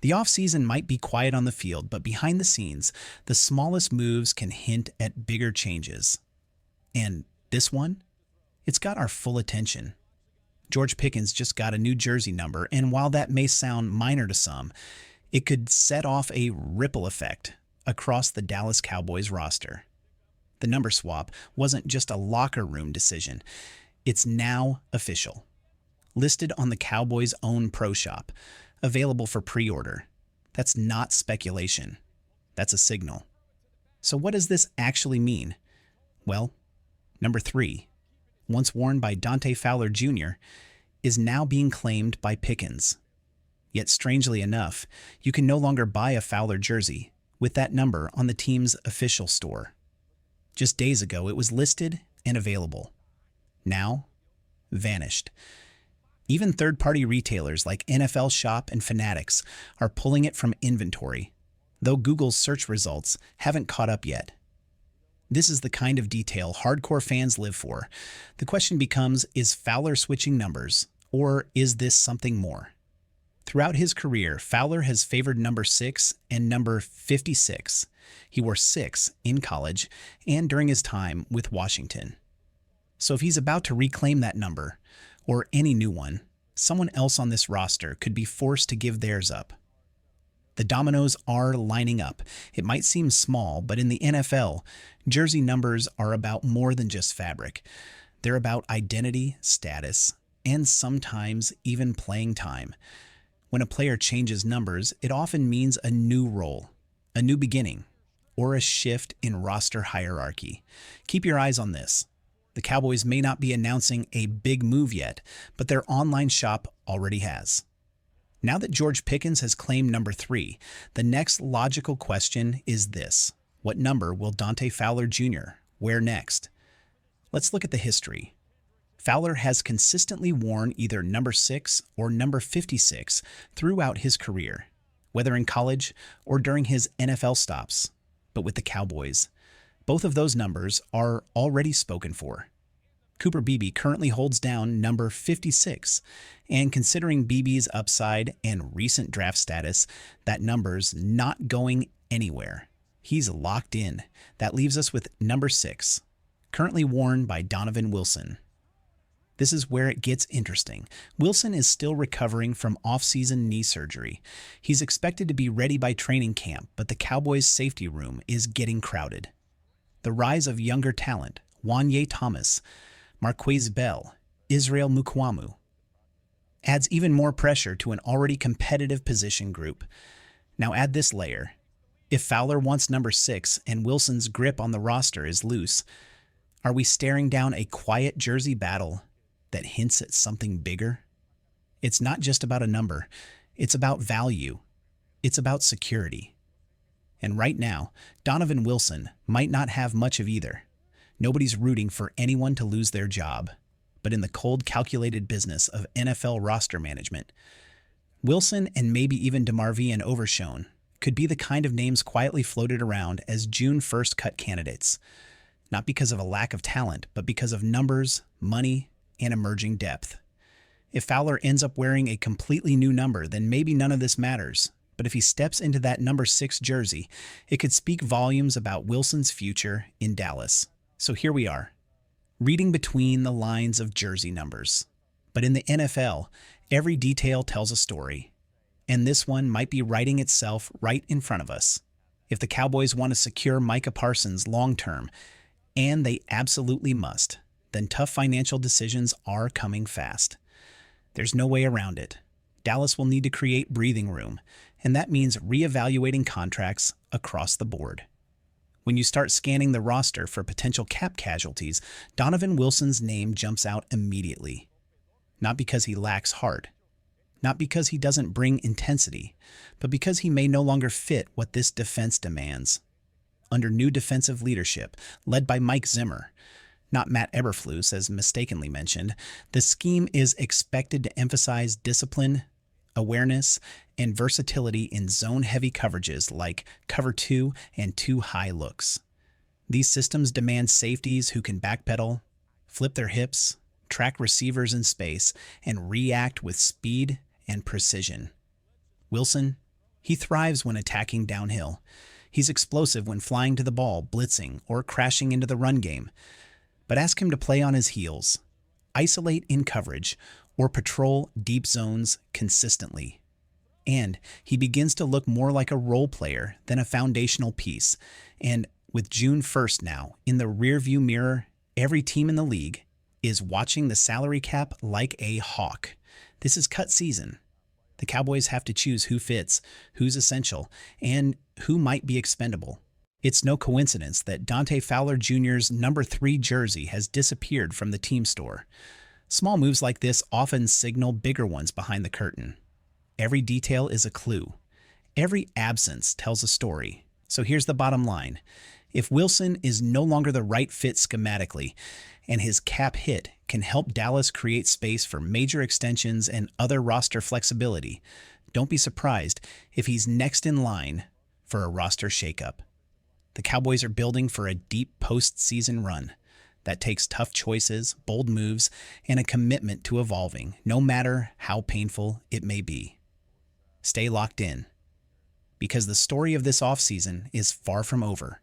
The offseason might be quiet on the field, but behind the scenes, the smallest moves can hint at bigger changes. And this one? It's got our full attention. George Pickens just got a new jersey number, and while that may sound minor to some, it could set off a ripple effect across the Dallas Cowboys roster. The number swap wasn't just a locker room decision. It's now official. Listed on the Cowboys' own pro shop, available for pre-order. That's not speculation. That's a signal. So what does this actually mean? Well, number 3, once worn by Dante Fowler Jr., is now being claimed by Pickens. Yet strangely enough, you can no longer buy a Fowler jersey with that number on the team's official store. Just days ago, it was listed and available. Now, vanished. Even third-party retailers like NFL Shop and Fanatics are pulling it from inventory, though Google's search results haven't caught up yet. This is the kind of detail hardcore fans live for. The question becomes, is Fowler switching numbers, or is this something more? Throughout his career, Fowler has favored number 6 and number 56. He wore 6 in college and during his time with Washington. So if he's about to reclaim that number, or any new one, someone else on this roster could be forced to give theirs up. The dominoes are lining up. It might seem small, but in the NFL, jersey numbers are about more than just fabric. They're about identity, status, and sometimes even playing time. When a player changes numbers, it often means a new role, a new beginning, or a shift in roster hierarchy. Keep your eyes on this. The Cowboys may not be announcing a big move yet, but their online shop already has. Now that George Pickens has claimed number 3, the next logical question is this: what number will Dante Fowler Jr. wear next? Let's look at the history. Fowler has consistently worn either number 6 or number 56 throughout his career, whether in college or during his NFL stops. But with the Cowboys, both of those numbers are already spoken for. Cooper Beebe currently holds down number 56, and considering Beebe's upside and recent draft status, that number's not going anywhere. He's locked in. That leaves us with number 6, currently worn by Donovan Wilson. This is where it gets interesting. Wilson is still recovering from off-season knee surgery. He's expected to be ready by training camp, but the Cowboys' safety room is getting crowded. The rise of younger talent, Wanye Thomas, Marquise Bell, Israel Mukwamu, adds even more pressure to an already competitive position group. Now add this layer. If Fowler wants number 6 and Wilson's grip on the roster is loose, are we staring down a quiet jersey battle that hints at something bigger? It's not just about a number. It's about value. It's about security. And right now, Donovan Wilson might not have much of either. Nobody's rooting for anyone to lose their job. But in the cold, calculated business of NFL roster management, Wilson and maybe even DeMarvin and Overshown could be the kind of names quietly floated around as June 1st cut candidates. Not because of a lack of talent, but because of numbers, money, and emerging depth. If Fowler ends up wearing a completely new number, then maybe none of this matters. But if he steps into that number 6 jersey, it could speak volumes about Wilson's future in Dallas. So here we are, reading between the lines of jersey numbers. But in the NFL, every detail tells a story. And this one might be writing itself right in front of us. If the Cowboys want to secure Micah Parsons long-term, and they absolutely must, then tough financial decisions are coming fast. There's no way around it. Dallas will need to create breathing room, and that means reevaluating contracts across the board. When you start scanning the roster for potential cap casualties, Donovan Wilson's name jumps out immediately. Not because he lacks heart, not because he doesn't bring intensity, but because he may no longer fit what this defense demands. Under new defensive leadership, led by Mike Zimmer, not Matt Eberflus as mistakenly mentioned, the scheme is expected to emphasize discipline, awareness, and versatility in zone-heavy coverages like cover 2 and 2 high looks. These systems demand safeties who can backpedal, flip their hips, track receivers in space, and react with speed and precision. Wilson, He thrives when attacking downhill. He's explosive when flying to the ball, blitzing, or crashing into the run game. But ask him to play on his heels, isolate in coverage, or patrol deep zones consistently. And he begins to look more like a role player than a foundational piece. And with June 1st now in the rearview mirror, every team in the league is watching the salary cap like a hawk. This is cut season. The Cowboys have to choose who fits, who's essential, and who might be expendable. It's no coincidence that Dante Fowler Jr.'s number 3 jersey has disappeared from the team store. Small moves like this often signal bigger ones behind the curtain. Every detail is a clue. Every absence tells a story. So here's the bottom line. If Wilson is no longer the right fit schematically, and his cap hit can help Dallas create space for major extensions and other roster flexibility, don't be surprised if he's next in line for a roster shakeup. The Cowboys are building for a deep postseason run that takes tough choices, bold moves, and a commitment to evolving, no matter how painful it may be. Stay locked in, because the story of this offseason is far from over,